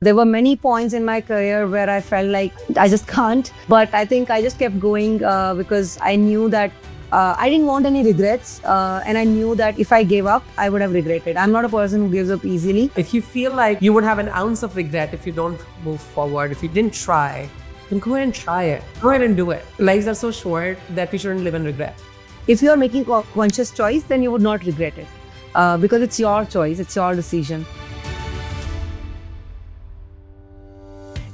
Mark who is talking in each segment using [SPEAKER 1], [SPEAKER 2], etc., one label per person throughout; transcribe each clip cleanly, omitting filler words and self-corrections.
[SPEAKER 1] There were many points in my career where I felt like I just can't, but I think I just kept going because I knew that I didn't want any regrets, and I knew that if I gave up, I would have regretted. I'm not a person who gives up easily.
[SPEAKER 2] If you feel like you would have an ounce of regret if you don't move forward, if you didn't try, then go ahead and try it. Go ahead and do it. Lives are so short that we shouldn't live in regret.
[SPEAKER 1] If you are making a conscious choice, then you would not regret it because it's your choice, it's your decision.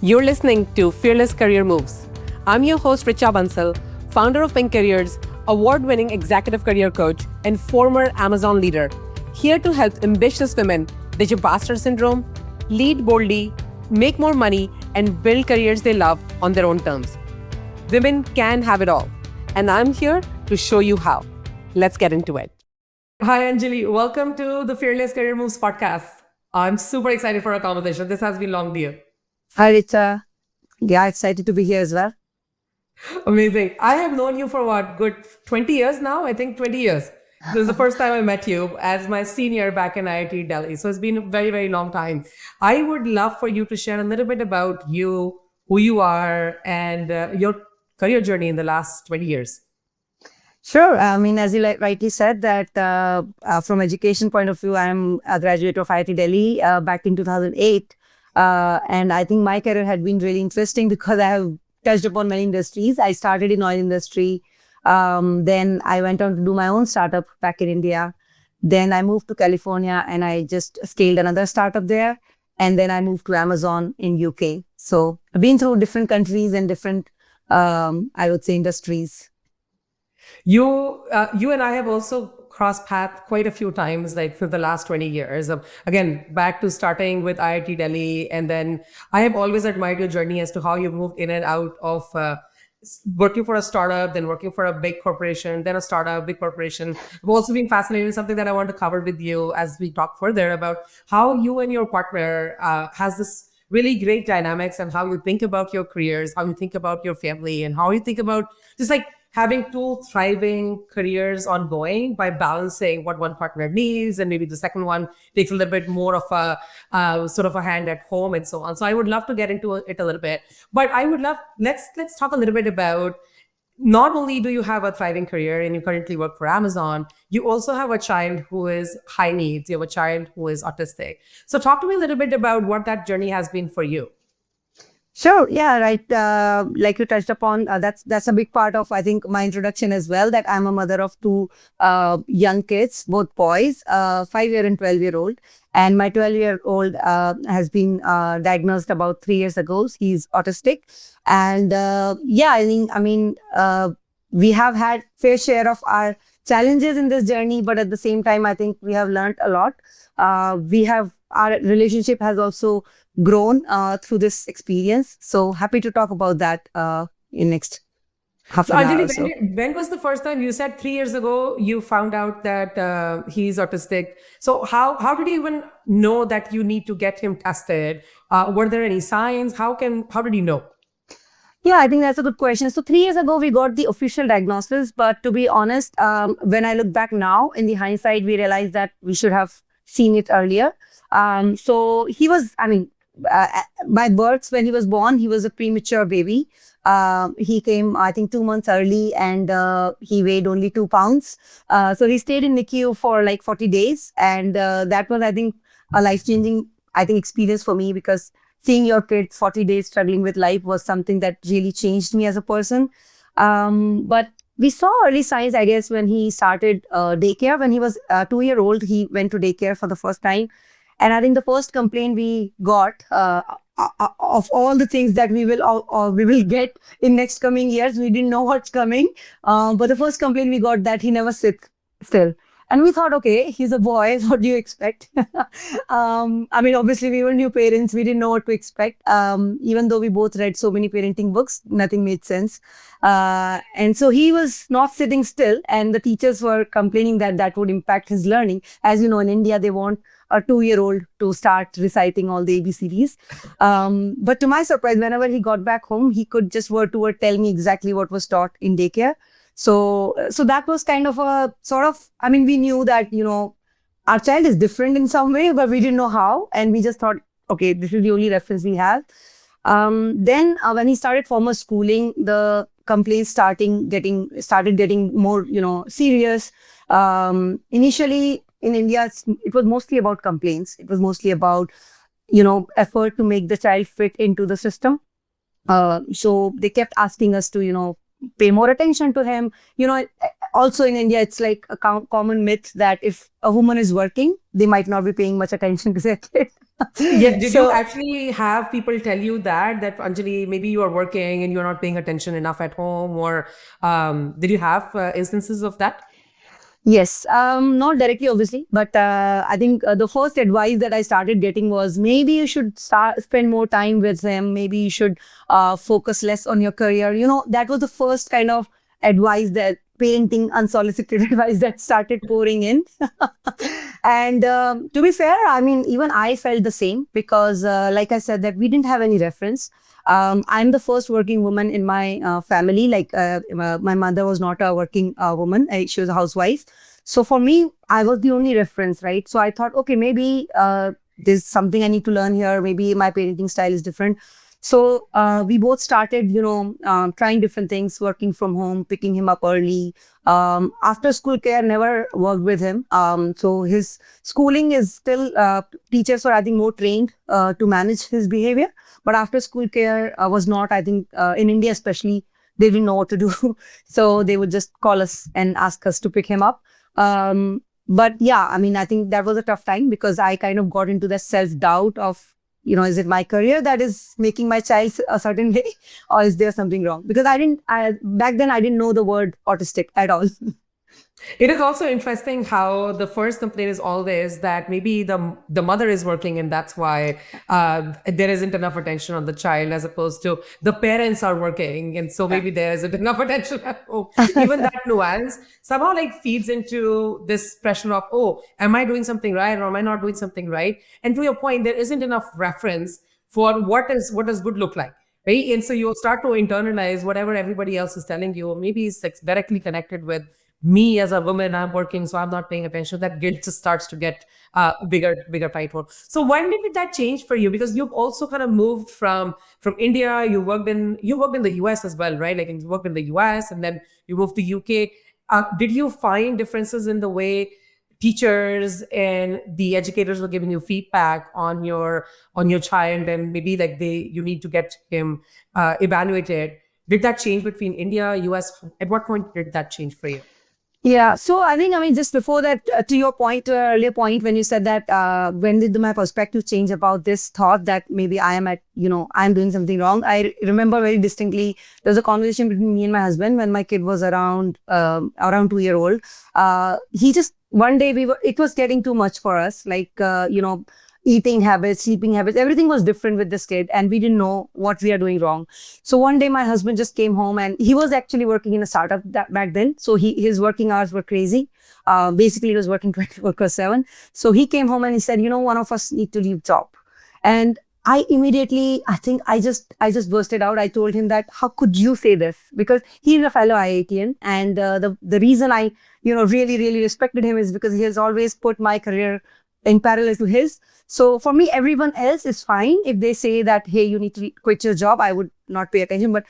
[SPEAKER 2] You're listening to Fearless Career Moves. I'm your host, Richa Bansal, founder of Pink Careers, award-winning executive career coach, and former Amazon leader, here to help ambitious women ditch imposter syndrome, lead boldly, make more money, and build careers they love on their own terms. Women can have it all, and I'm here to show you how. Let's get into it. Hi, Anjali. Welcome to the Fearless Career Moves podcast. I'm super excited for our conversation. This has been long due.
[SPEAKER 1] Hi, Richa. Yeah, excited to be here as well.
[SPEAKER 2] Amazing. I have known you for good 20 years now? I think 20 years. This is the first time I met you as my senior back in IIT Delhi. So it's been a very, very long time. I would love for you to share a little bit about you, who you are, and your career journey in the last 20 years.
[SPEAKER 1] Sure. I mean, as you rightly said, that from education point of view, I'm a graduate of IIT Delhi back in 2008. And I think my career had been really interesting because I have touched upon many industries. I started in oil industry. Then I went on to do my own startup back in India. Then I moved to California and I just scaled another startup there. And then I moved to Amazon in UK. So I've been through different countries and different, I would say, industries.
[SPEAKER 2] You and I have also crossed paths quite a few times, like for the last 20 years. Again, back to starting with IIT Delhi. And then I have always admired your journey as to how you moved in and out of working for a startup, then working for a big corporation, then a startup, big corporation. I've also been fascinated, something that I want to cover with you as we talk further about how you and your partner has this really great dynamics and how you think about your careers, how you think about your family, and how you think about just like having two thriving careers ongoing by balancing what one partner needs, and maybe the second one takes a little bit more of a sort of a hand at home and so on. So I would love to get into it a little bit, but I would love, let's talk a little bit about, not only do you have a thriving career and you currently work for Amazon, you also have a child who is high needs. You have a child who is autistic. So talk to me a little bit about what that journey has been for you.
[SPEAKER 1] Sure. Yeah, right. Like you touched upon, that's a big part of, I think, my introduction as well, that I'm a mother of two young kids, both boys, 5-year and 12-year-old. And my 12-year-old has been diagnosed about 3 years ago. He's autistic. And we have had fair share of our challenges in this journey, but at the same time, I think we have learned a lot. Our relationship has also grown through this experience. So happy to talk about that in next half an hour or so.
[SPEAKER 2] When was the first time? You said 3 years ago you found out that he's autistic. So how did you even know that you need to get him tested? Were there any signs? How did you know?
[SPEAKER 1] Yeah, I think that's a good question. So 3 years ago, we got the official diagnosis. But to be honest, when I look back now, in the hindsight, we realized that we should have seen it earlier. So he was, by birth, when he was born, he was a premature baby. He came, I think, 2 months early, and he weighed only 2 pounds. So he stayed in NICU for like 40 days. And that was, I think, a life-changing, experience for me, because seeing your kid 40 days struggling with life was something that really changed me as a person. But we saw early signs, I guess, when he started daycare. When he was 2-year-old, he went to daycare for the first time. And I think the first complaint we got of all the things that we will get in next coming years, we didn't know what's coming. But the first complaint we got that he never sits still. And we thought, okay, he's a boy, what do you expect? Obviously, we were new parents. We didn't know what to expect. Even though we both read so many parenting books, nothing made sense. And so he was not sitting still. And the teachers were complaining that would impact his learning. As you know, in India, they want a 2-year-old to start reciting all the ABCDs. But to my surprise, whenever he got back home, he could just word to word tell me exactly what was taught in daycare. So that was kind of a sort of, we knew that, our child is different in some way, but we didn't know how. And we just thought, okay, this is the only reference we have. Then when he started formal schooling, the complaints started getting more, serious. Initially in India, it was mostly about complaints. It was mostly about, effort to make the child fit into the system. So they kept asking us to, pay more attention to him. Also in India, it's like a common myth that if a woman is working, they might not be paying much attention to their kid.
[SPEAKER 2] Yeah, did you
[SPEAKER 1] So
[SPEAKER 2] actually have people tell you that Anjali, maybe you are working and you're not paying attention enough at home, or did you have instances of that?
[SPEAKER 1] yes, not directly, obviously, but I think the first advice that I started getting was maybe you should spend more time with him. Maybe you should focus less on your career. That was the first kind of advice, that parenting unsolicited advice that started pouring in. And to be fair, I mean, even I felt the same because, like I said, that we didn't have any reference. I'm the first working woman in my family. Like my mother was not a working woman; she was a housewife. So for me, I was the only reference, right? So I thought, okay, maybe there's something I need to learn here. Maybe my parenting style is different. So we both started, trying different things, working from home, picking him up early. After school care never worked with him. So his schooling is still, teachers were, I think, more trained to manage his behavior. But after school care was not, I think, in India especially, they didn't know what to do. So they would just call us and ask us to pick him up. But yeah, I mean, I think that was a tough time because I kind of got into that self-doubt of, is it my career that is making my child a certain way, or is there something wrong? Because back then I didn't know the word autistic at all.
[SPEAKER 2] It is also interesting how the first complaint is always that maybe the mother is working and that's why there isn't enough attention on the child, as opposed to the parents are working and so maybe there isn't enough attention at home. Even that nuance somehow like feeds into this pressure of, oh, am I doing something right or am I not doing something right? And to your point, there isn't enough reference for what does good look like. Right? And so you'll start to internalize whatever everybody else is telling you. Maybe it's like directly connected with me as a woman. I'm working, so I'm not paying attention. That guilt just starts to get bigger fight for. So when did that change for you? Because you've also kind of moved from India. You worked in the US as well, right? Like you worked in the US and then you moved to UK. Did you find differences in the way teachers and the educators were giving you feedback on your child, and maybe like you need to get him evaluated? Did that change between India, US? At what point did that change for you?
[SPEAKER 1] Yeah. So I mean, just before that, to your point, to an earlier point, when you said that, when did my perspective change about this thought that maybe I'm doing something wrong? I remember very distinctly, there was a conversation between me and my husband when my kid was around 2 years old. He just, one day it was getting too much for us. Like, eating habits, sleeping habits, everything was different with this kid and we didn't know what we are doing wrong. So one day my husband just came home and he was actually working in a startup back then. So his working hours were crazy. Basically he was working 24/7. So he came home and he said, one of us need to leave job. And I immediately, I think I just bursted out. I told him that, how could you say this? Because he's a fellow IITian. And the reason I, really, really respected him is because he has always put my career in parallel to his. So for me, everyone else is fine. If they say that, hey, you need to quit your job, I would not pay attention. But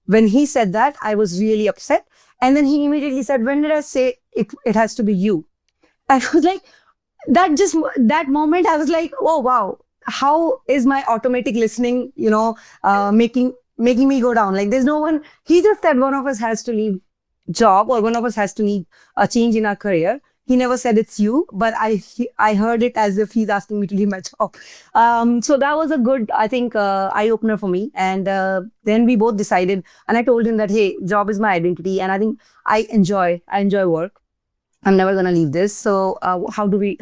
[SPEAKER 1] when he said that, I was really upset. And then he immediately said, when did I say it has to be you? I was like, that moment, I was like, oh, wow, how is my automatic listening, making me go down? Like there's no one, he just said one of us has to leave job or one of us has to need a change in our career. He never said it's you, but I heard it as if he's asking me to leave my job. So that was a good, I think, eye opener for me. And then we both decided, and I told him that, hey, job is my identity, and I think I enjoy work. I'm never gonna leave this. So how do we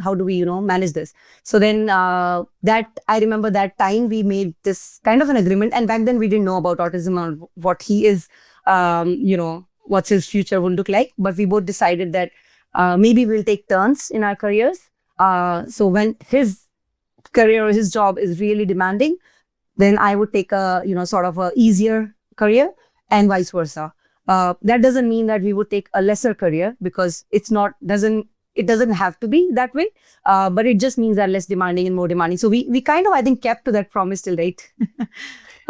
[SPEAKER 1] manage this? So then that I remember that time we made this kind of an agreement, and back then we didn't know about autism or what he is, what's his future would look like. But we both decided that. Maybe we'll take turns in our careers. So when his career or his job is really demanding, then I would take a, sort of a easier career and vice versa. That doesn't mean that we would take a lesser career because it it doesn't have to be that way, but it just means that less demanding and more demanding. So we kind of, I think, kept to that promise till date.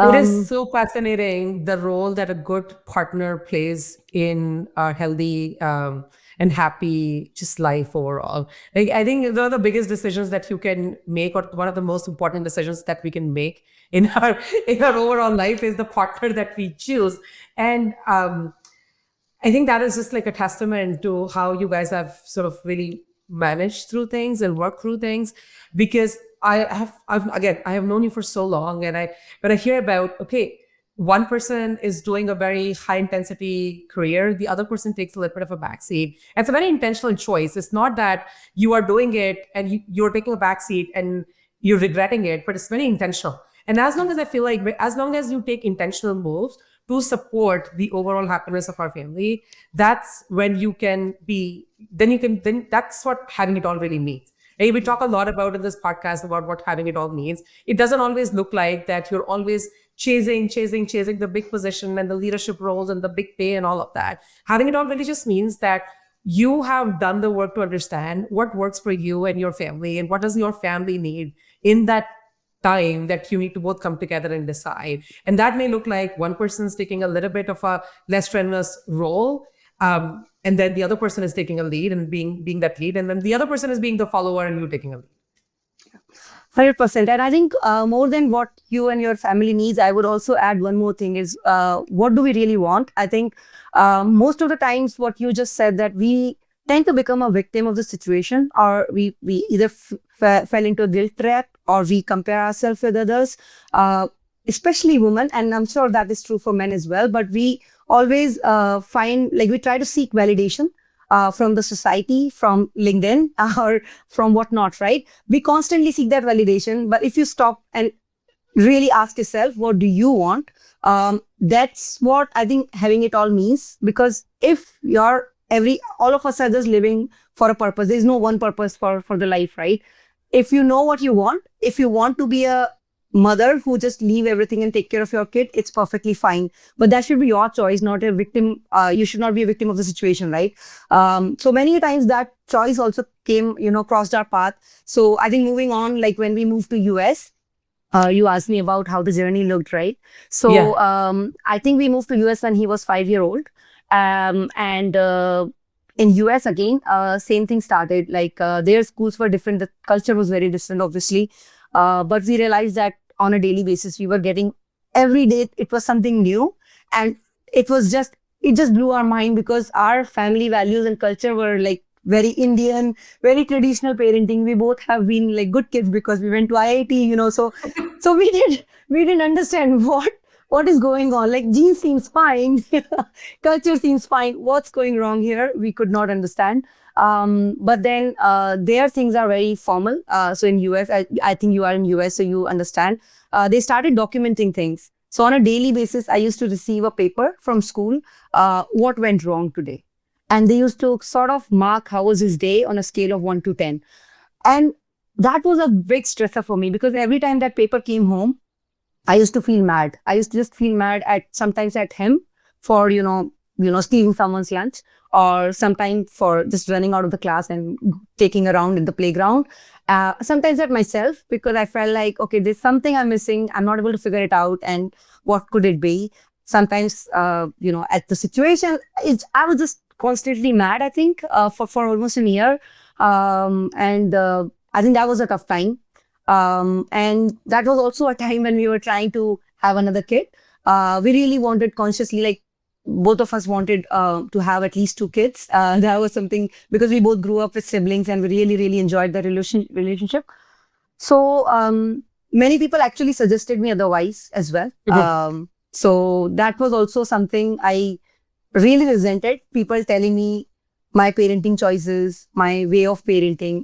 [SPEAKER 2] It is so fascinating the role that a good partner plays in a healthy and happy just life overall. Like, I think one of the biggest decisions that you can make, or one of the most important decisions that we can make in our overall life, is the partner that we choose. And I think that is just like a testament to how you guys have sort of really managed through things and worked through things. Because I have known you for so long, and when I hear about, okay, one person is doing a very high intensity career, the other person takes a little bit of a backseat. It's a very intentional choice. It's not that you are doing it and you're taking a backseat and you're regretting it, but it's very intentional. And as long as I feel like, as long as you take intentional moves to support the overall happiness of our family, that's when you can be, then that's what having it all really means. Hey, we talk a lot about in this podcast about what having it all means. It doesn't always look like that you're always chasing the big position and the leadership roles and the big pay and all of that. Having it all really just means that you have done the work to understand what works for you and your family, and what does your family need in that time that you need to both come together and decide. And that may look like one person's taking a little bit of a less strenuous role, and then the other person is taking a lead and being that lead, and then the other person is being the follower and you taking a lead.
[SPEAKER 1] 100%. And I think more than what you and your family needs, I would also add one more thing is, what do we really want? I think most of the times what you just said, that we tend to become a victim of the situation, or we either fell into a guilt trap, or we compare ourselves with others, especially women. And I'm sure that is true for men as well. But we always find, like, we try to seek validation from the society, from LinkedIn, or from whatnot, right? We constantly seek that validation. But if you stop and really ask yourself, what do you want? That's what I think having it all means. Because if all of us are just living for a purpose, there's no one purpose for the life, right? If you know what you want, if you want to be a mother who just leave everything and take care of your kid, it's perfectly fine. But that should be your choice, not a victim. You should not be a victim of the situation, right? So many times that choice also came, crossed our path. So I think moving on, like when we moved to US, you asked me about how the journey looked, right? So yeah. I think we moved to US when he was 5 years old. And in US again, same thing started. Like their schools were different. The culture was very different, obviously. But we realized that on a daily basis, we were getting every day, it was something new. And it just blew our mind, because our family values and culture were like very Indian, very traditional parenting. We both have been like good kids because we went to IIT, so we didn't understand what is going on. Like, genes seems fine, culture seems fine. What's going wrong here? We could not understand. But then their things are very formal. So in US, I think you are in US, so you understand. They started documenting things. So on a daily basis, I used to receive a paper from school, what went wrong today. And they used to sort of mark how was his day on a scale of 1 to 10. And that was a big stressor for me, because every time that paper came home, I used to feel mad. I used to just feel mad sometimes at him for, stealing someone's lunch, or sometimes for just running out of the class and taking around in the playground. Sometimes at myself, because I felt like, okay, there's something I'm missing. I'm not able to figure it out. And what could it be? Sometimes, at the situation, I was just constantly mad, I think, for almost a year. And I think that was a tough time. And that was also a time when we were trying to have another kid. We really wanted consciously, like both of us wanted to have at least 2 kids. That was something, because we both grew up with siblings and we really, really enjoyed the relationship. So many people actually suggested me otherwise as well. Mm-hmm. So that was also something I really resented, people telling me my parenting choices, my way of parenting.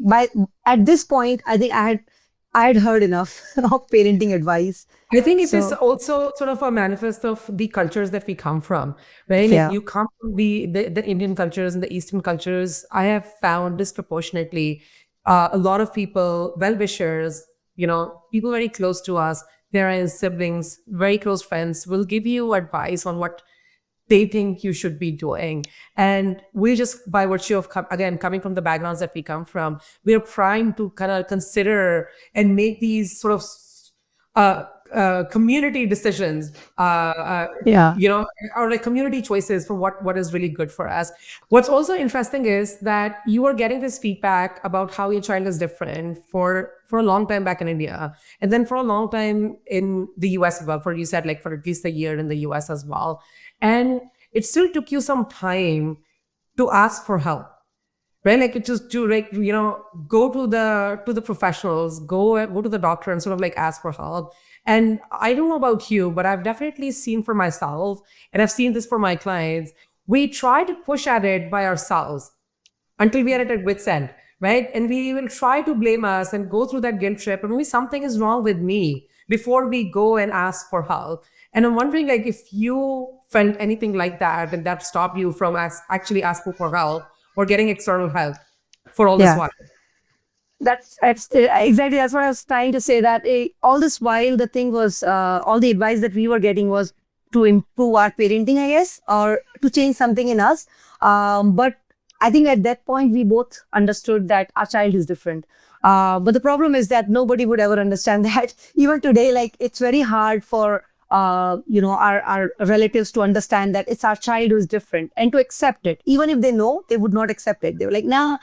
[SPEAKER 1] At this point, I think I had heard enough of parenting advice.
[SPEAKER 2] I think it is also sort of a manifest of the cultures that we come from, right? Yeah. Like you come from the Indian cultures and the Eastern cultures. I have found disproportionately a lot of people, well-wishers, people very close to us, parents, siblings, very close friends, will give you advice on what they think you should be doing. And we just, by virtue of, again, coming from the backgrounds that we come from, we're primed to kind of consider and make these sort of community decisions,
[SPEAKER 1] Yeah.
[SPEAKER 2] or like community choices for what is really good for us. What's also interesting is that you are getting this feedback about how your child is different for a long time back in India, and then for a long time in the US as well. For, you said, like, for at least a year in the US as well, and it still took you some time to ask for help, right? Like, it just to, like, go to the professionals, go to the doctor and sort of like ask for help. And I don't know about you, but I've definitely seen for myself, and I've seen this for my clients, we try to push at it by ourselves until we are at our wit's end, right? And we will try to blame us and go through that guilt trip, and maybe something is wrong with me before we go and ask for help. And I'm wondering, like, if you felt anything like that, and that stopped you from actually asking for help or getting external help for all this
[SPEAKER 1] Yeah.
[SPEAKER 2] while.
[SPEAKER 1] That's exactly, that's what I was trying to say, that all this while the thing was, all the advice that we were getting was to improve our parenting, I guess, or to change something in us. But I think at that point we both understood that our child is different. But the problem is that nobody would ever understand that. Even today, like, it's very hard for our relatives to understand that it's our child who is different and to accept it. Even if they know, they would not accept it. They were like, nah,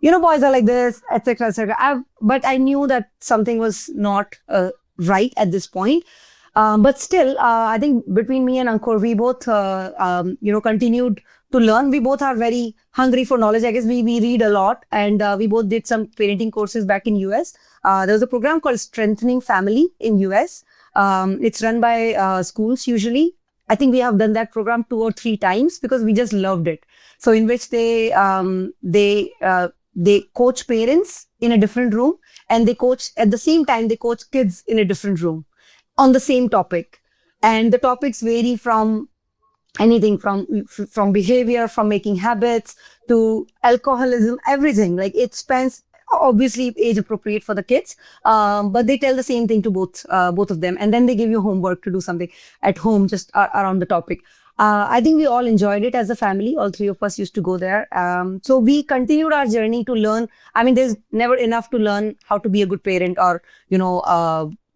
[SPEAKER 1] boys are like this, etc., etc. But I knew that something was not right at this point. But still, I think between me and Ankur, we both, continued to learn. We both are very hungry for knowledge. I guess we read a lot, and we both did some parenting courses back in US. There was a program called Strengthening Family in US. It's run by schools usually. I think we have done that program 2 or 3 times because we just loved it. So in which they coach parents in a different room, and they coach at the same time, they coach kids in a different room on the same topic. And the topics vary from anything from behavior, from making habits to alcoholism, everything. Like, it spans, obviously age appropriate for the kids, but they tell the same thing to both of them, and then they give you homework to do something at home just around the topic. I think we all enjoyed it as a family. All 3 of us used to go there. So we continued our journey to learn. I mean, there's never enough to learn how to be a good parent, or,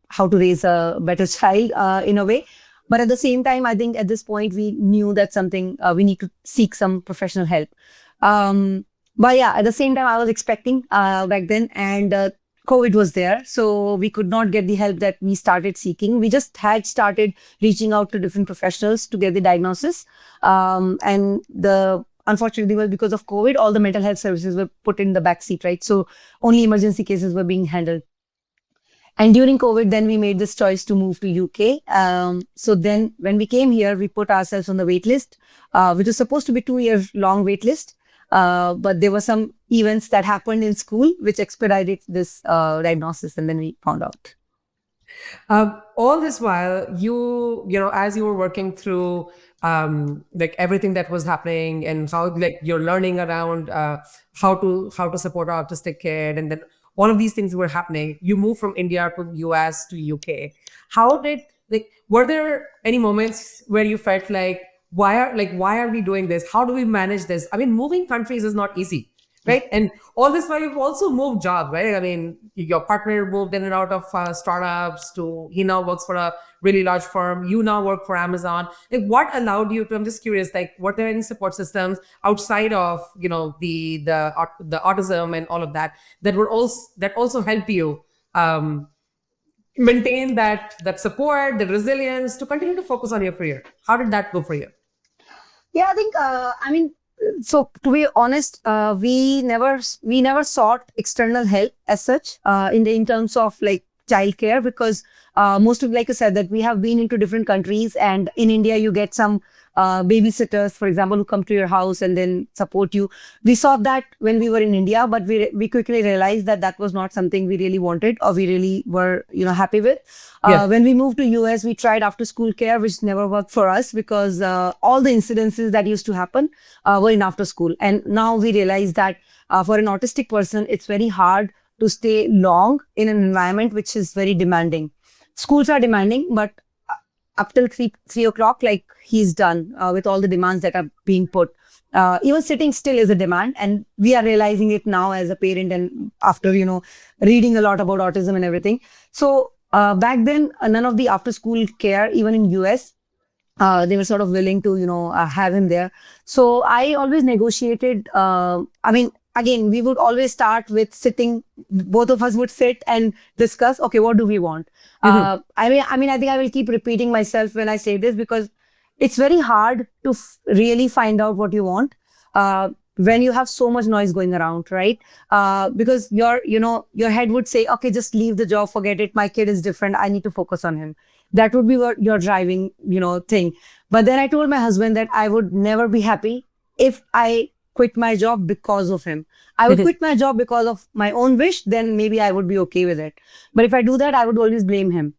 [SPEAKER 1] how to raise a better child in a way. But at the same time, I think at this point, we knew that something, we need to seek some professional help. But yeah, at the same time, I was expecting back then, and COVID was there. So we could not get the help that we started seeking. We just had started reaching out to different professionals to get the diagnosis. Unfortunately, well, because of COVID, all the mental health services were put in the backseat, right? So only emergency cases were being handled. And during COVID, then we made this choice to move to UK. So then when we came here, we put ourselves on the wait list, which was supposed to be 2-year long wait list. But there were some events that happened in school which expedited this diagnosis, and then we found out.
[SPEAKER 2] All this while, as you were working through like everything that was happening, and how, like, you're learning around how to support an autistic kid, and then all of these things were happening, you moved from India to US to UK. Were there any moments where you felt like, why are we doing this? How do we manage this? I mean, moving countries is not easy, right? And all this while, you've also moved jobs, right? I mean, your partner moved in and out of startups he now works for a really large firm. You now work for Amazon. Like, what allowed you to, I'm just curious, like, were there any support systems outside of, the autism and all of that also helped you maintain that support, the resilience to continue to focus on your career? How did that go for you?
[SPEAKER 1] Yeah, I think, so to be honest, we never sought external help as such in terms of like childcare, because most of, like I said, that we have been into different countries, and in India you get some babysitters, for example, who come to your house and then support you. We saw that when we were in India, but we quickly realized that was not something we really wanted, or we really were happy with.
[SPEAKER 2] Yeah.
[SPEAKER 1] When we moved to US, we tried after school care, which never worked for us, because all the incidences that used to happen were in after school. And now we realize that for an autistic person, it's very hard to stay long in an environment which is very demanding. Schools are demanding, but up till 3 o'clock, like he's done with all the demands that are being put. Even sitting still is a demand, and we are realizing it now as a parent and after, reading a lot about autism and everything. So back then, none of the after school care, even in US, they were sort of willing to, have him there. So I always negotiated. I mean, again, we would always start with sitting. Both of us would sit and discuss. Okay, what do we want? I think I will keep repeating myself when I say this, because it's very hard to really find out what you want when you have so much noise going around, right? Because your head would say, okay, just leave the job, forget it. My kid is different. I need to focus on him. That would be what your driving, thing. But then I told my husband that I would never be happy if I quit my job because of him. I would quit my job because of my own wish, then maybe I would be okay with it. But if I do that, I would always blame him.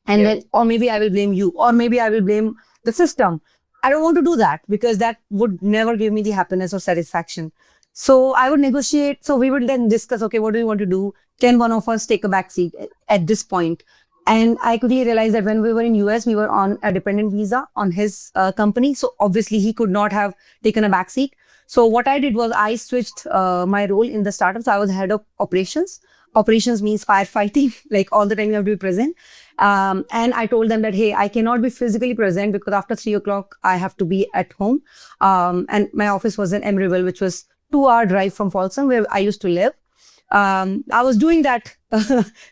[SPEAKER 1] And then, or maybe I will blame you, or maybe I will blame the system. I don't want to do that, because that would never give me the happiness or satisfaction. So I would negotiate. So we would then discuss, okay, what do we want to do? Can one of us take a back seat at this point? And I quickly realized that when we were in US, we were on a dependent visa on his company. So obviously he could not have taken a back seat. So what I did was I switched my role in the startup. So I was head of operations. Operations means firefighting, like all the time you have to be present. And I told them that, hey, I cannot be physically present because after 3 o'clock, I have to be at home. And my office was in Emeryville, which was 2-hour drive from Folsom, where I used to live. I was doing that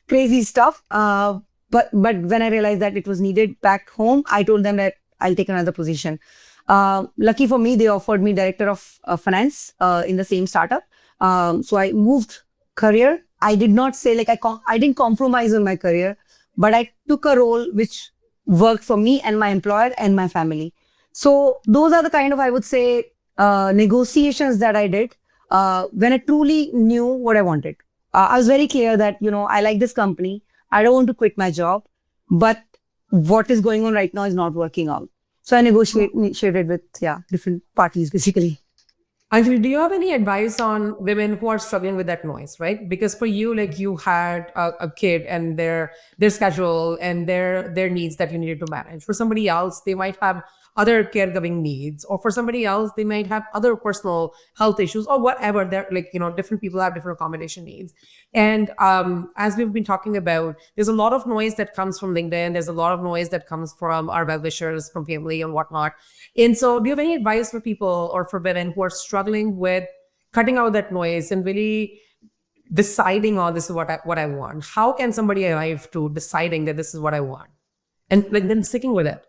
[SPEAKER 1] crazy stuff. But when I realized that it was needed back home, I told them that I'll take another position. Lucky for me, they offered me director of finance in the same startup. So I moved career. I did not say like I didn't compromise on my career, but I took a role which worked for me and my employer and my family. So those are the kind of, I would say, negotiations that I did when I truly knew what I wanted. I was very clear that, I like this company. I don't want to quit my job, but what is going on right now is not working out. So I negotiated with, different parties, basically.
[SPEAKER 2] Anjali, do you have any advice on women who are struggling with that noise, right? Because for you, like you had a kid and their schedule and their needs that you needed to manage. For somebody else, they might have other caregiving needs, or for somebody else, they might have other personal health issues or whatever. They're like, different people have different accommodation needs. And as we've been talking about, there's a lot of noise that comes from LinkedIn. There's a lot of noise that comes from our well-wishers, from family and whatnot. And so do you have any advice for people or for women who are struggling with cutting out that noise and really deciding, oh, this is what I want? How can somebody arrive to deciding that this is what I want and like then sticking with it?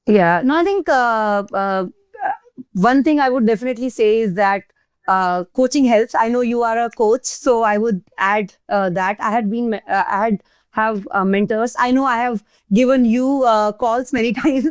[SPEAKER 1] Yeah, no, I think one thing I would definitely say is that coaching helps. I know you are a coach, so I would add that I have mentors. I know I have given you calls many times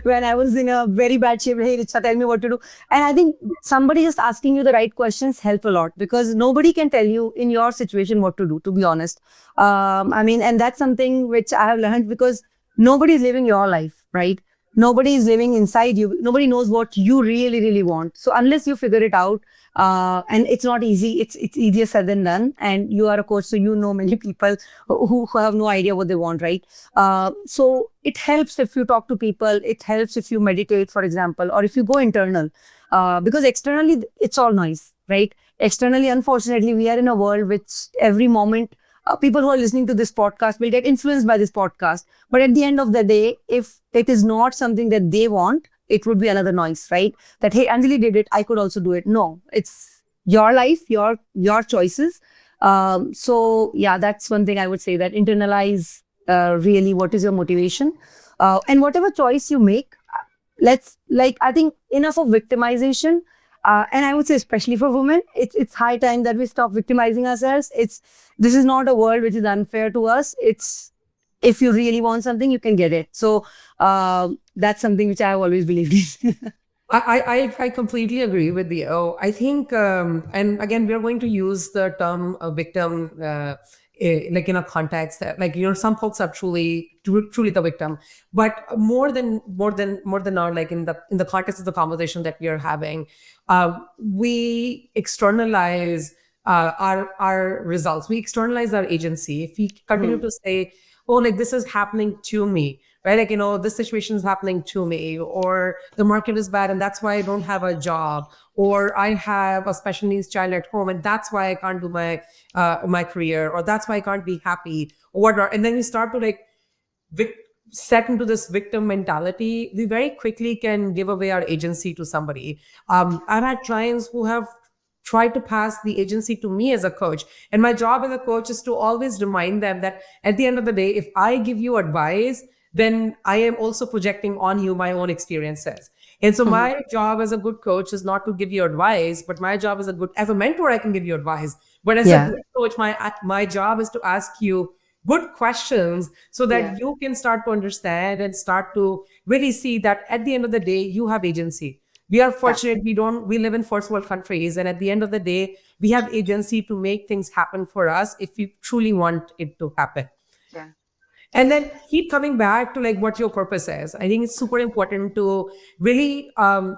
[SPEAKER 1] when I was in a very bad shape. Hey, Richa, tell me what to do. And I think somebody just asking you the right questions help a lot, because nobody can tell you in your situation what to do, to be honest. And that's something which I have learned, because nobody is living your life, right? Nobody is living inside you. Nobody knows what you really, really want. So unless you figure it out, and it's not easy, it's easier said than done. And you are a coach, so you know many people who have no idea what they want, right? So it helps if you talk to people. It helps if you meditate, for example, or if you go internal, because externally it's all noise, right? Externally, unfortunately, we are in a world which every moment, people who are listening to this podcast will get influenced by this podcast. But at the end of the day, if it is not something that they want, it would be another noise, right? That, hey, Anjali did it, I could also do it. No, it's your life, your choices. So yeah, that's one thing I would say, that internalize really what is your motivation. And whatever choice you make, I think enough of victimization. And I would say, especially for women, it's high time that we stop victimizing ourselves. This is not a world which is unfair to us. It's, if you really want something, you can get it. So that's something which I have always believed in.
[SPEAKER 2] I completely agree with you. I think, and again, we are going to use the term victim like in a context that, like, some folks are truly the victim, but more than now, like in the context of the conversation that we are having, we externalize our results. We externalize our agency. If we continue to say, oh, like this is happening to me, right? Like, this situation is happening to me, or the market is bad and that's why I don't have a job, or I have a special needs child at home and that's why I can't do my career, or that's why I can't be happy, or whatever. And then we start to like vic- set into this victim mentality. We very quickly can give away our agency to somebody. I've had clients who have tried to pass the agency to me as a coach. And my job as a coach is to always remind them that at the end of the day, if I give you advice, then I am also projecting on you my own experiences. And so
[SPEAKER 1] Mhm.
[SPEAKER 2] my job as a good coach is not to give you advice, but my job as a mentor, I can give you advice. But as a
[SPEAKER 1] Yeah.
[SPEAKER 2] good coach, my job is to ask you good questions so
[SPEAKER 1] Yeah.
[SPEAKER 2] that you can start to understand and start to really see that at the end of the day, you have agency. We are
[SPEAKER 1] Yeah.
[SPEAKER 2] fortunate we live in first world countries, and at the end of the day, we have agency to make things happen for us if we truly want it to happen.
[SPEAKER 1] Yeah.
[SPEAKER 2] And then keep coming back to like what your purpose is. I think it's super important to really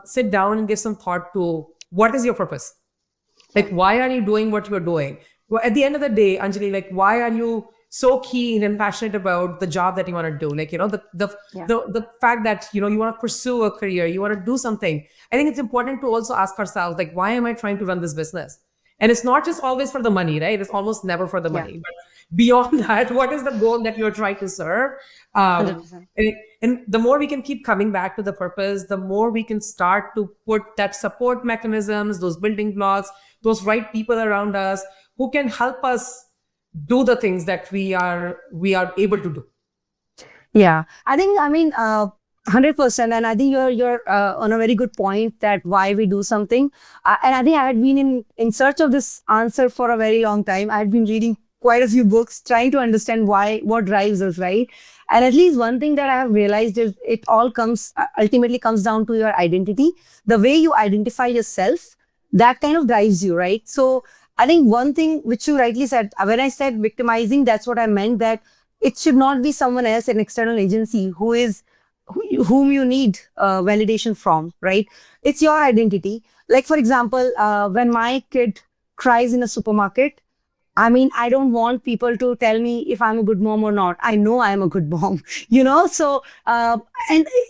[SPEAKER 2] sit down and give some thought to what is your purpose.
[SPEAKER 1] Yeah.
[SPEAKER 2] Like, why are you doing what you're doing? Well, at the end of the day, Anjali, like, why are you so keen and passionate about the job that you want to do? Like,
[SPEAKER 1] Yeah.
[SPEAKER 2] the fact that you want to pursue a career, you want to do something. I think it's important to also ask ourselves, like, why am I trying to run this business? And it's not just always for the money, right? It's almost never for the
[SPEAKER 1] Yeah.
[SPEAKER 2] money. But beyond that, what is the goal that you're trying to serve? Um,
[SPEAKER 1] 100%.
[SPEAKER 2] and the more we can keep coming back to the purpose, the more we can start to put that support mechanisms, those building blocks, those right people around us who can help us do the things that we are able to do.
[SPEAKER 1] Yeah, I think, I mean, 100%. And I think you're on a very good point that why we do something. And I think I had been in search of this answer for a very long time. I had been reading quite a few books trying to understand what drives us, right? And at least one thing that I have realized is it all ultimately comes down to your identity. The way you identify yourself, that kind of drives you, right? So I think one thing which you rightly said, when I said victimizing, that's what I meant, that it should not be someone else, an external agency whom you need validation from, right? It's your identity. Like, for example, when my kid cries in a supermarket, I mean, I don't want people to tell me if I'm a good mom or not. I know I'm a good mom, So, and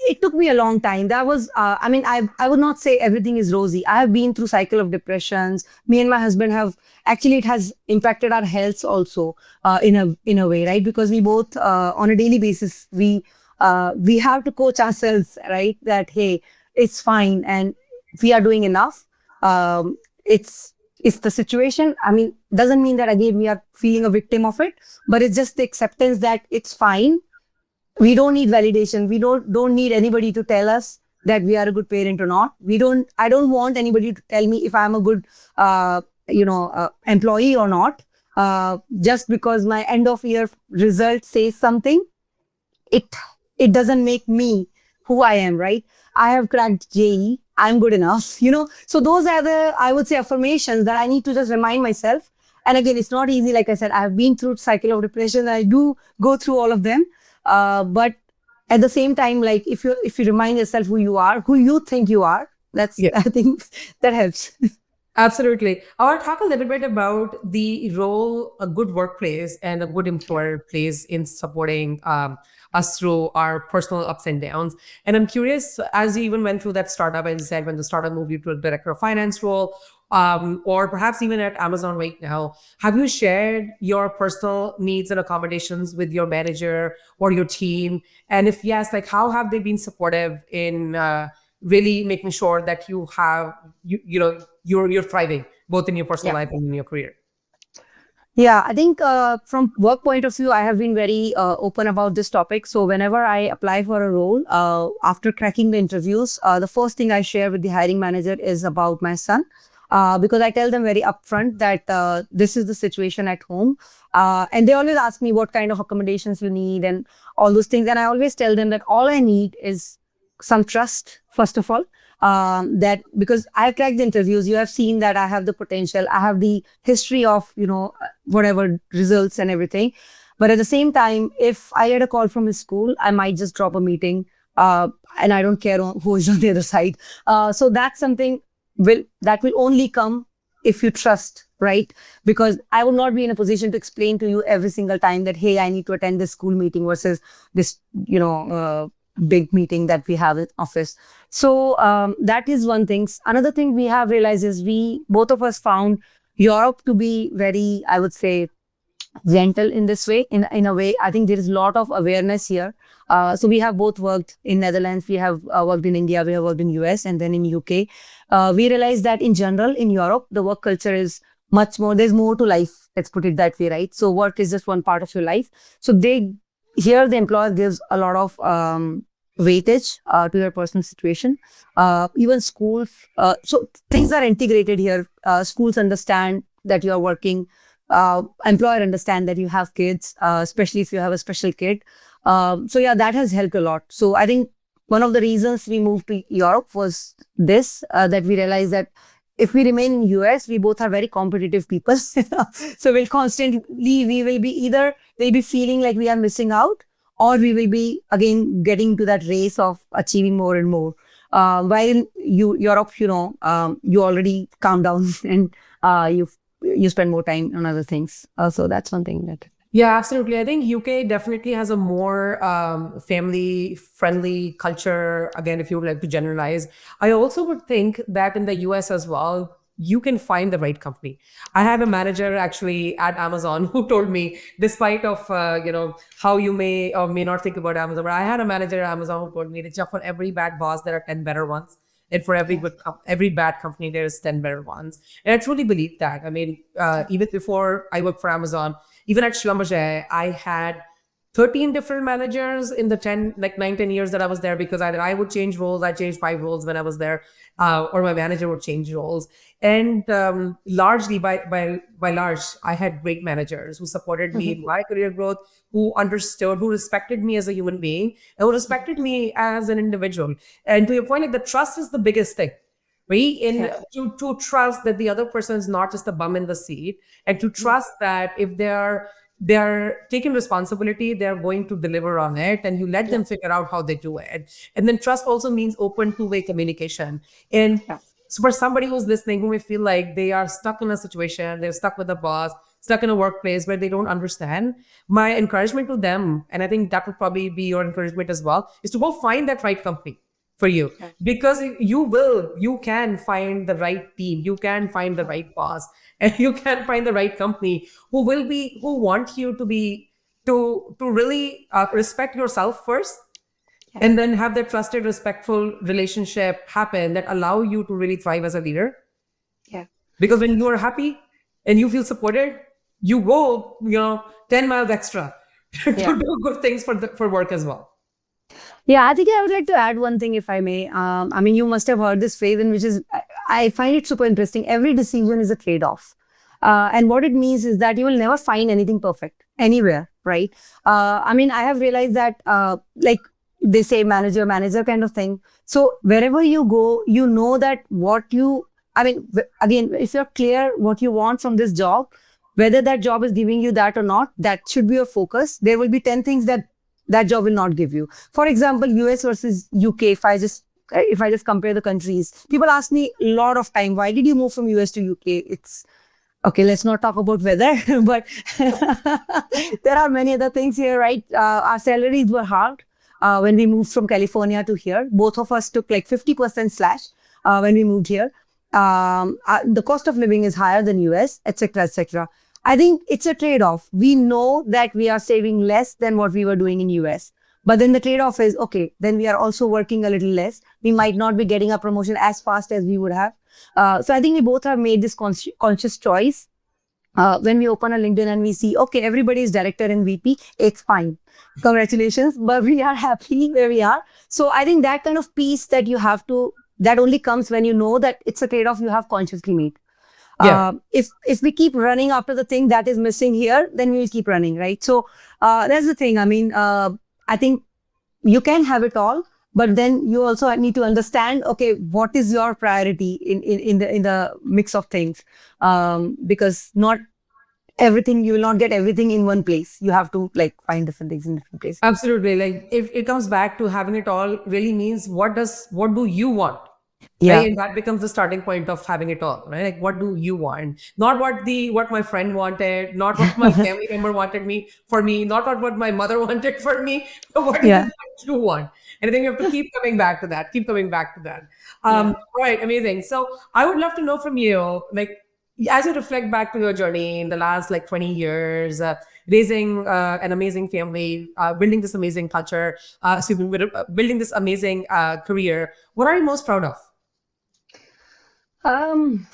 [SPEAKER 1] it took me a long time. That was, I mean, I would not say everything is rosy. I have been through cycle of depressions. Me and my husband have actually, it has impacted our health also, in a way, right? Because we both, on a daily basis, we have to coach ourselves, right? That hey, it's fine, and we are doing enough. Um, it's the situation. I mean, doesn't mean that again we are feeling a victim of it, but it's just the acceptance that it's fine. We don't need validation. We don't need anybody to tell us that we are a good parent or not. I don't want anybody to tell me if I'm a good employee or not. Just because my end of year result says something, it it doesn't make me who I am, right? I have cracked JE. I'm good enough, So those are the, I would say, affirmations that I need to just remind myself. And again, it's not easy. Like I said, I've been through cycle of depression. I do go through all of them. But at the same time, like if you remind yourself who you are, who you think you are, that's,
[SPEAKER 2] Yeah.
[SPEAKER 1] I think that helps.
[SPEAKER 2] Absolutely. I want to talk a little bit about the role a good workplace and a good employer plays in supporting us through our personal ups and downs. And I'm curious, as you even went through that startup and said when the startup moved you to a director of finance role, or perhaps even at Amazon right now, have you shared your personal needs and accommodations with your manager or your team? And if yes, like how have they been supportive in really making sure that you're thriving both in your personal
[SPEAKER 1] Yeah.
[SPEAKER 2] life and in your career?
[SPEAKER 1] Yeah, I think from work point of view, I have been very open about this topic. So whenever I apply for a role, after cracking the interviews, the first thing I share with the hiring manager is about my son. Because I tell them very upfront that this is the situation at home. And they always ask me what kind of accommodations you need and all those things. And I always tell them that all I need is some trust, first of all. That because I've cracked the interviews, you have seen that I have the potential, I have the history of, whatever results and everything. But at the same time, if I get a call from his school, I might just drop a meeting, and I don't care who is on the other side. So that's something that will only come if you trust, right? Because I would not be in a position to explain to you every single time that, hey, I need to attend this school meeting versus this, big meeting that we have in office. So that is one thing. Another thing we have realized is both of us found Europe to be very, I would say, gentle in this way. In a way, I think there is a lot of awareness here. So we have both worked in Netherlands, we have worked in India, we have worked in US, and then in UK. We realized that in general in Europe, the work culture is much more. There's more to life. Let's put it that way, right? So work is just one part of your life. So here the employer gives a lot of weightage to your personal situation. Even schools. So things are integrated here. Schools understand that you are working. Employer understand that you have kids, especially if you have a special kid. So yeah, that has helped a lot. So I think one of the reasons we moved to Europe was this, that we realized that if we remain in US, we both are very competitive people. So we will be either we'll be feeling like we are missing out, or we will be again getting to that race of achieving more and more. While in Europe, you already calm down and you spend more time on other things. So that's one thing that.
[SPEAKER 2] Yeah, absolutely. I think UK definitely has a more family-friendly culture. Again, if you would like to generalize, I also would think that in the US as well, you can find the right company. I have a manager actually at Amazon who told me, despite of how you may or may not think about Amazon, but I had a manager at Amazon who told me that for every bad boss, there are 10 better ones. And for every bad company, there's 10 better ones. And I truly believe that. I mean, even before I worked for Amazon, even at Schlumberger, I had 13 different managers in the 9-10 years that I was there, because I would change roles. I changed 5 roles when I was there, or my manager would change roles. And largely, by large, I had great managers who supported me in my career growth, who understood, who respected me as a human being, and who respected me as an individual. And to your point, like, the trust is the biggest thing. Right? To trust that the other person is not just a bum in the seat, and to trust that if they're taking responsibility, they're going to deliver on it, and you let them figure out how they do it. And then trust also means open two-way communication. And so for somebody who's listening, who may feel like they are stuck in a situation, they're stuck with a boss, stuck in a workplace where they don't understand, my encouragement to them, and I think that would probably be your encouragement as well, is to go find that right company for you. Because you can find the right team, you can find the right boss, and you can find the right company who want you to really respect yourself first, and then have that trusted, respectful relationship happen that allow you to really thrive as a leader. Because when you are happy and you feel supported, you go 10 miles extra to do good things for work as well.
[SPEAKER 1] Yeah, I think I would like to add one thing, if I may. I mean, you must have heard this phrase, and which is, I find it super interesting. Every decision is a trade-off. And what it means is that you will never find anything perfect anywhere, right? I mean, I have realized that, like they say, manager kind of thing. So wherever you go, you know that again, if you're clear what you want from this job, whether that job is giving you that or not, that should be your focus. There will be 10 things that job will not give you. For example, US versus UK, if I just compare the countries, people ask me a lot of time, why did you move from US to UK? It's okay, let's not talk about weather, but there are many other things here, right? Our salaries were hard when we moved from California to here. Both of us took like 50% slash when we moved here. The cost of living is higher than US, etc., etc. I think it's a trade-off. We know that we are saving less than what we were doing in US. But then the trade-off is, okay, then we are also working a little less. We might not be getting a promotion as fast as we would have. So I think we both have made this conscious choice. When we open a LinkedIn and we see, okay, everybody is director and VP, it's fine. Congratulations. But we are happy where we are. So I think that kind of piece that that only comes when you know that it's a trade-off you have consciously made. If we keep running after the thing that is missing here, then we will keep running, right? So that's the thing. I mean, I think you can have it all, but then you also need to understand, okay, what is your priority in the mix of things? Because not everything, you will not get everything in one place. You have to like find different things in different places.
[SPEAKER 2] Absolutely. Like if it comes back to having it all, really means what do you want
[SPEAKER 1] Yeah.
[SPEAKER 2] Right? And that becomes the starting point of having it all, right? Like, what do you want? Not what my friend wanted, not what my family member wanted me, not what my mother wanted for me, but what is it
[SPEAKER 1] Yeah.
[SPEAKER 2] that you want? And I think you have to keep coming back to that, keep coming back to that.
[SPEAKER 1] Yeah.
[SPEAKER 2] Right, amazing. So I would love to know from you, like, as you reflect back to your journey in the last like 20 years, raising an amazing family, building this amazing culture, building this amazing career, what are you most proud of?
[SPEAKER 1] Um,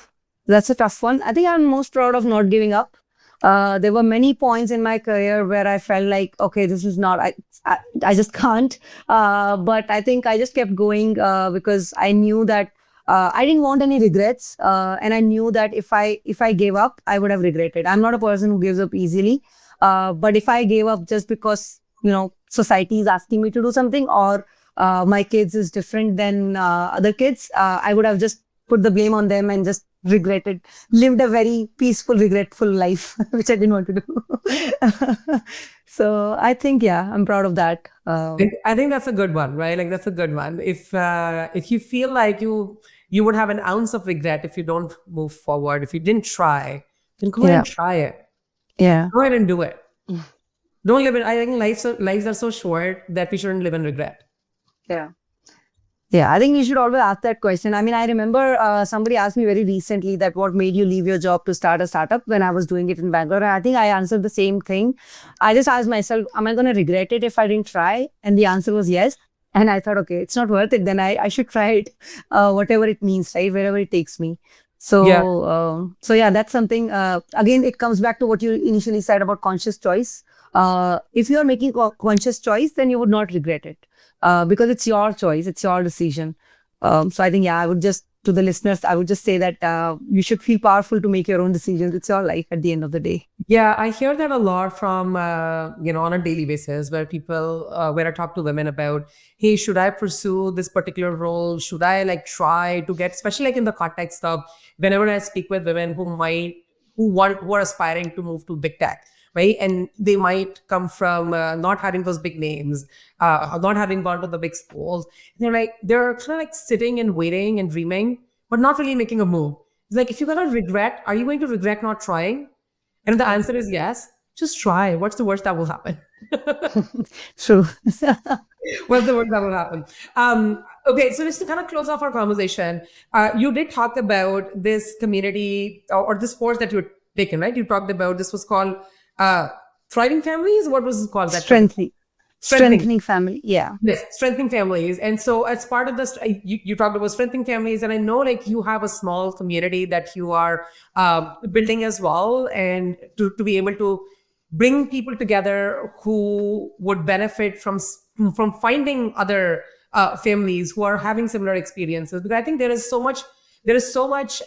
[SPEAKER 1] that's a tough one. I think I'm most proud of not giving up. There were many points in my career where I felt like, okay, this is not, I just can't. But I think I just kept going because I knew that I didn't want any regrets, and I knew that if I gave up, I would have regretted. I'm not a person who gives up easily, but if I gave up just because society is asking me to do something, or my kids is different than other kids, I would have just put the blame on them and just regretted, lived a very peaceful, regretful life, which I didn't want to do. So I think, yeah, I'm proud of that.
[SPEAKER 2] I think that's a good one, right? Like, that's a good one. If you feel like you would have an ounce of regret if you don't move forward, if you didn't try, then go ahead
[SPEAKER 1] Yeah.
[SPEAKER 2] and try it.
[SPEAKER 1] Yeah.
[SPEAKER 2] Go ahead and do it. Don't live in. I think lives are so short that we shouldn't live in regret.
[SPEAKER 1] Yeah. Yeah, I think we should always ask that question. I mean, I remember somebody asked me very recently that what made you leave your job to start a startup when I was doing it in Bangalore. And I think I answered the same thing. I just asked myself, am I going to regret it if I didn't try? And the answer was yes. And I thought, okay, it's not worth it. Then I should try it, whatever it means, right? Wherever it takes me.
[SPEAKER 2] Yeah.
[SPEAKER 1] So yeah, that's something. Again, it comes back to what you initially said about conscious choice. If you are making a conscious choice, then you would not regret it. Because it's your choice, it's your decision. So I think, yeah, I would just, to the listeners, I would just say that you should feel powerful to make your own decisions. It's your life at the end of the day.
[SPEAKER 2] Yeah, I hear that a lot from, on a daily basis where where I talk to women about, hey, should I pursue this particular role? Should I like try to get, especially like in the context of whenever I speak with women who are aspiring to move to big tech, right? And they might come from not having those big names, not having gone to the big schools. They're kind of like sitting and waiting and dreaming, but not really making a move. It's like, if you're going to regret, are you going to regret not trying? And if the answer is yes, just try. What's the worst that will happen?
[SPEAKER 1] True.
[SPEAKER 2] What's the worst that will happen? Okay, so just to kind of close off our conversation, you did talk about this community or this course that you're taking, right? You talked about this was called Thriving Families. What was it called?
[SPEAKER 1] Strengthening family. Yeah.
[SPEAKER 2] Yes, strengthening families. And so as part of this, you talked about strengthening families, and I know like you have a small community that you are building as well, and to be able to bring people together who would benefit from finding other families who are having similar experiences. Because I think there is so much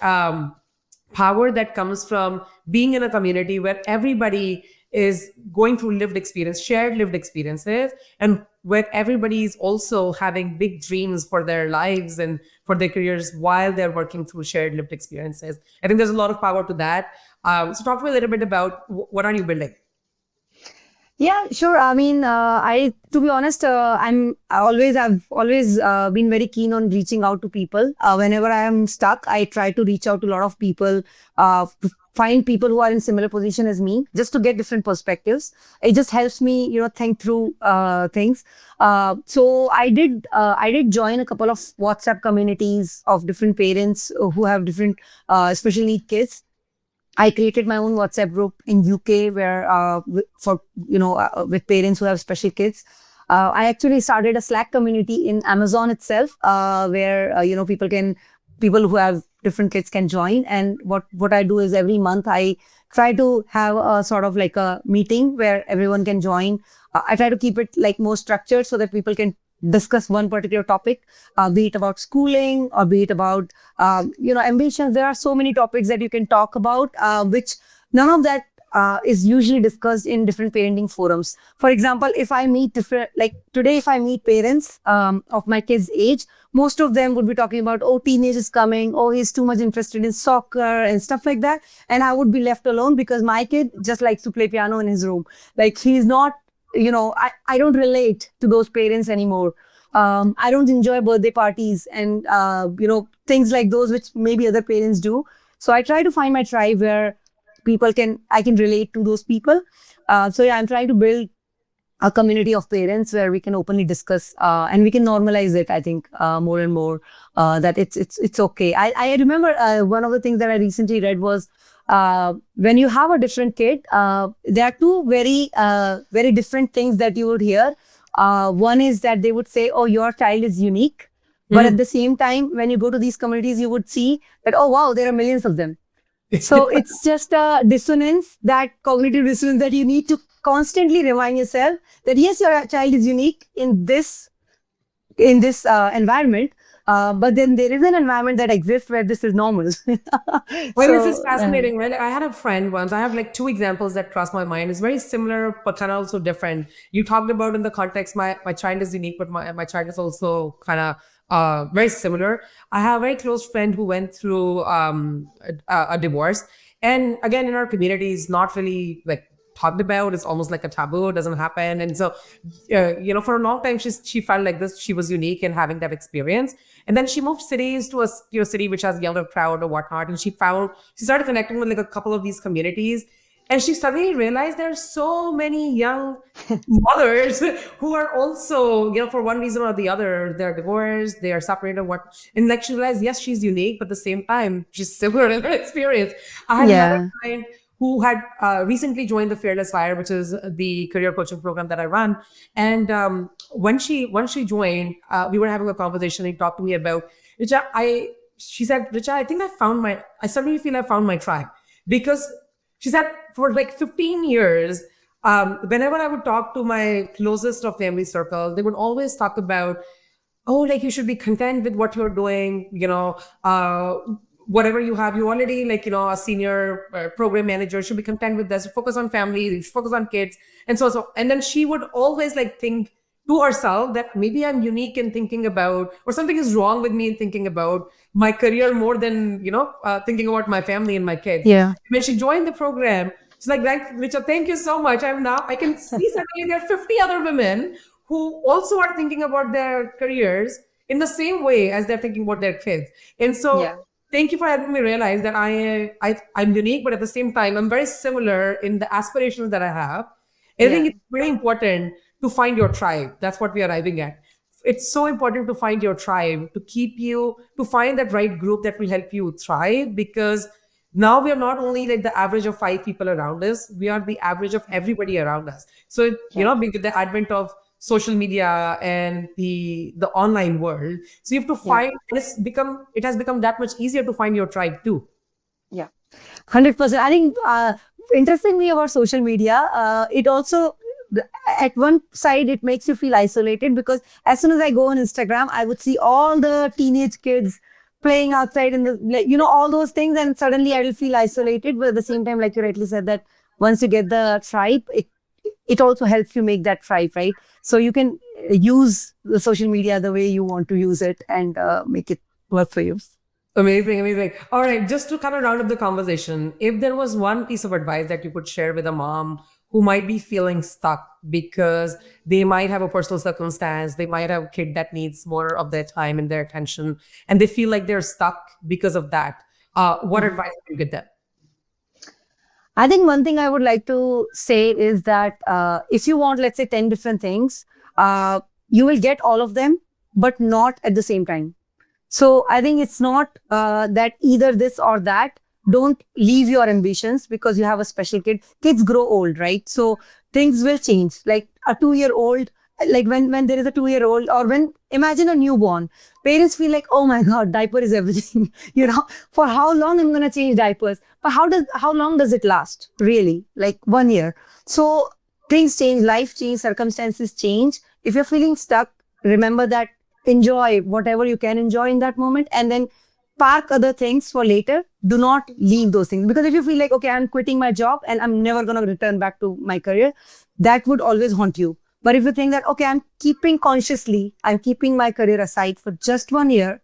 [SPEAKER 2] power that comes from being in a community where everybody is going through shared lived experiences, and where everybody is also having big dreams for their lives and for their careers while they're working through shared lived experiences. I think there's a lot of power to that. So talk to me a little bit about what are you building?
[SPEAKER 1] Yeah, sure. I mean, to be honest, I've always been very keen on reaching out to people. Whenever I am stuck, I try to reach out to a lot of people, to find people who are in similar position as me, just to get different perspectives. It just helps me, think through things. So I did join a couple of WhatsApp communities of different parents who have different special need kids. I created my own WhatsApp group in UK where with parents who have special kids. I actually started a Slack community in Amazon itself, where people who have different kids can join. And what I do is every month I try to have a sort of like a meeting where everyone can join. I try to keep it like more structured so that people can discuss one particular topic, be it about schooling or be it about ambitions. There are so many topics that you can talk about, which none of that is usually discussed in different parenting forums. For example, if I meet if I meet parents of my kids' age, most of them would be talking about, oh, teenage is coming, oh, he's too much interested in soccer and stuff like that. And I would be left alone because my kid just likes to play piano in his room. Like, he's not, I don't relate to those parents anymore. I don't enjoy birthday parties and things like those which maybe other parents do. So I try to find my tribe where I can relate to those people. So yeah, I'm trying to build a community of parents where we can openly discuss and we can normalize it. I think more and more that it's okay. I remember one of the things that I recently read was when you have a different kid, there are two very different things that you would hear. One is that they would say, "Oh, your child is unique," but at the same time, when you go to these communities, you would see that, "Oh, wow, there are millions of them." So it's just a dissonance, that cognitive dissonance that you need to constantly remind yourself that yes, your child is unique in this environment, but then there is an environment that exists where this is normal.
[SPEAKER 2] Well, this is
[SPEAKER 1] So
[SPEAKER 2] fascinating. Well, I had a friend once. I have like two examples that crossed my mind. It's very similar, but kind of also different. You talked about in the context, my child is unique, but my child is also kind of very similar. I have a very close friend who went through a divorce. And again, in our community, it's not really like talked about. It's almost like a taboo. It doesn't happen. And so, for a long time, she felt like this. She was unique in having that experience. And then she moved cities to a city which has younger crowd or whatnot. And she started connecting with like a couple of these communities. And she suddenly realized there are so many young mothers who are also, for one reason or the other, they're divorced, they are separated, and like she realized, yes, she's unique, but at the same time, she's similar in her experience. I had
[SPEAKER 1] yeah,
[SPEAKER 2] another client who had recently joined the Fearless Fire, which is the career coaching program that I run. And when she joined, we were having a conversation. He talked to me about Richa. She said, Richa, I think I suddenly feel I found my tribe, because she said for like 15 years, whenever I would talk to my closest of family circle, they would always talk about, oh, like you should be content with what you're doing, whatever you have, you already like, a senior program manager should be content with this, focus on family, focus on kids. And so, and then she would always like think to herself that maybe I'm unique in thinking about, or something is wrong with me in thinking about my career more than, thinking about my family and my kids.
[SPEAKER 1] yeah,
[SPEAKER 2] When she joined the program, she's like, Richa, thank you so much. I can see suddenly there are 50 other women who also are thinking about their careers in the same way as they're thinking about their kids. And so
[SPEAKER 1] yeah,
[SPEAKER 2] thank you for helping me realize that I'm unique, but at the same time, I'm very similar in the aspirations that I have. And I
[SPEAKER 1] yeah,
[SPEAKER 2] think it's very important to find your tribe. That's what we are arriving at. It's so important to find your tribe, to find that right group that will help you thrive, because now we are not only like the average of 5 people around us, we are the average of everybody around us. So,
[SPEAKER 1] yeah,
[SPEAKER 2] with the advent of social media and the online world, so you have to
[SPEAKER 1] yeah.
[SPEAKER 2] find, and it has become that much easier to find your tribe too.
[SPEAKER 1] Yeah, 100%. I think interestingly about social media, it also at one side it makes you feel isolated, because as soon as I go on Instagram, I would see all the teenage kids playing outside in the all those things, and suddenly I will feel isolated. But at the same time, like you rightly said, that once you get the tribe, it also helps you make that tribe, right? So you can use the social media the way you want to use it and make it work for you.
[SPEAKER 2] Amazing, amazing. All right, just to kind of round up the conversation, if there was one piece of advice that you could share with a mom who might be feeling stuck because they might have a personal circumstance, they might have a kid that needs more of their time and their attention, and they feel like they're stuck because of that, what advice would you give them?
[SPEAKER 1] I think one thing I would like to say is that if you want, let's say, 10 different things, you will get all of them, but not at the same time. So I think it's not that either this or that. Don't leave your ambitions because you have a special kid. Kids grow old, right? So things will change. Like a 2-year-old, like when there is a 2-year-old, or when imagine a newborn, parents feel like, oh my God, diaper is everything. For how long I'm gonna change diapers? But how long does it last? Really? Like 1 year. So things change, life change, circumstances change. If you're feeling stuck, remember that enjoy whatever you can enjoy in that moment, and then park other things for later. Do not leave those things, because if you feel like, okay, I'm quitting my job and I'm never going to return back to my career, that would always haunt you. But if you think that, okay, I'm keeping my career aside for just 1 year,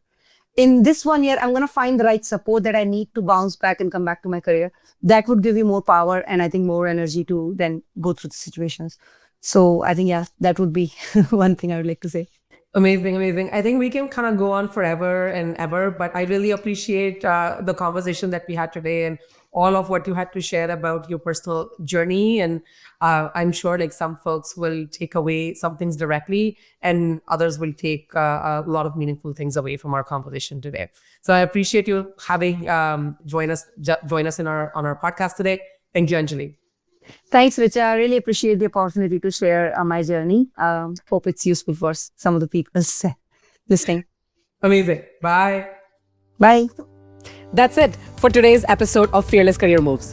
[SPEAKER 1] in this 1 year, I'm going to find the right support that I need to bounce back and come back to my career. That would give you more power and I think more energy to then go through the situations. So I think, yeah, that would be one thing I would like to say.
[SPEAKER 2] Amazing, amazing. I think we can kind of go on forever and ever, but I really appreciate the conversation that we had today and all of what you had to share about your personal journey. And I'm sure like some folks will take away some things directly and others will take a lot of meaningful things away from our conversation today. So I appreciate you having join us in on our podcast today. Thank you, Anjali.
[SPEAKER 1] Thanks, Richa. I really appreciate the opportunity to share my journey. Hope it's useful for some of the people listening.
[SPEAKER 2] Amazing. Bye.
[SPEAKER 1] Bye.
[SPEAKER 2] That's it for today's episode of Fearless Career Moves.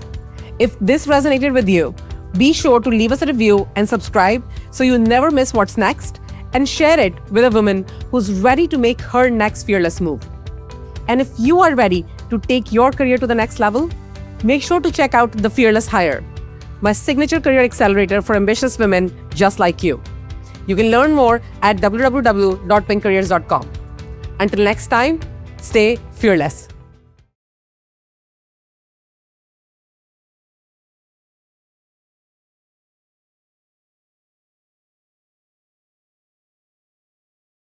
[SPEAKER 2] If this resonated with you, be sure to leave us a review and subscribe so you never miss what's next, and share it with a woman who's ready to make her next fearless move. And if you are ready to take your career to the next level, make sure to check out The Fearless Hire, my signature career accelerator for ambitious women just like you. You can learn more at www.pinkcareers.com. Until next time, stay fearless.